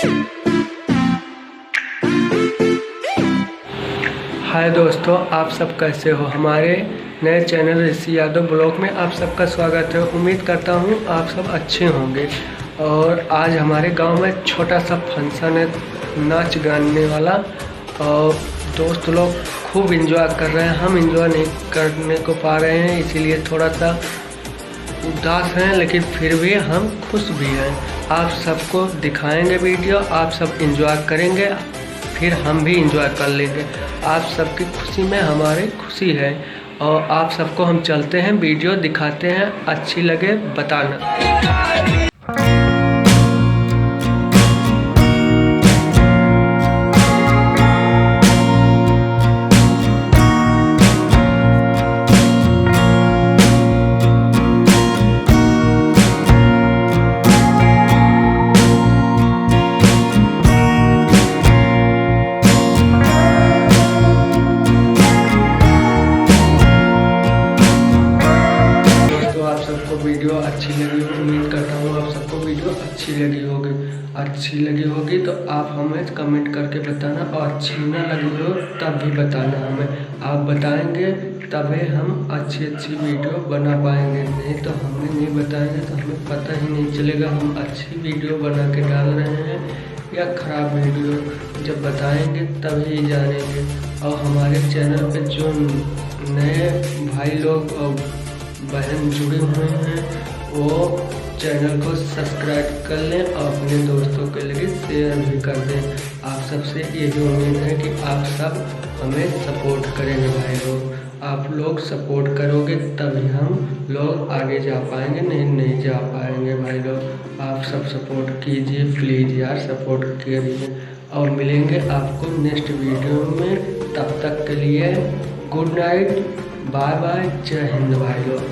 हाय दोस्तों, आप सब कैसे हो। हमारे नए चैनल ऋषि यादव ब्लॉग में आप सबका स्वागत है। उम्मीद करता हूँ आप सब अच्छे होंगे। और आज हमारे गांव में छोटा सा फंक्शन है, नाच गाने वाला, और दोस्त लोग खूब एंजॉय कर रहे हैं। हम एंजॉय नहीं करने को पा रहे हैं, इसीलिए थोड़ा सा उदास हैं, लेकिन फिर भी हम खुश भी हैं। आप सबको दिखाएंगे वीडियो, आप सब एंजॉय करेंगे, फिर हम भी एंजॉय कर लेंगे। आप सबकी खुशी में हमारी खुशी है। और आप सबको हम चलते हैं, वीडियो दिखाते हैं, अच्छी लगे बताना। वीडियो अच्छी लगी, उम्मीद करता हूँ आप सबको वीडियो अच्छी लगी होगी तो आप हमें कमेंट करके बताना, और अच्छी ना लगी हो तब भी बताना हमें। आप बताएंगे तभी हम अच्छी वीडियो बना पाएंगे, नहीं तो हमें नहीं बताएंगे तो हमें पता ही नहीं चलेगा हम अच्छी वीडियो बना के डाल रहे हैं या ख़राब वीडियो। जब बताएंगे तभी जानेंगे। और हमारे चैनल पे जो नए भाई लोग और बहन जुड़े हुए हैं वो चैनल को सब्सक्राइब कर लें और अपने दोस्तों के लिए शेयर भी कर दें। आप सबसे यही उम्मीद है कि आप सब हमें सपोर्ट करेंगे भाई लोग। आप लोग सपोर्ट करोगे तभी हम लोग आगे जा पाएंगे, नहीं जा पाएंगे भाई लोग। आप सब सपोर्ट कीजिए प्लीज़ यार, सपोर्ट कीजिए। और मिलेंगे आपको नेक्स्ट वीडियो में, तब तक के लिए गुड नाइट, बाय बाय, जय हिंद भाई लोग।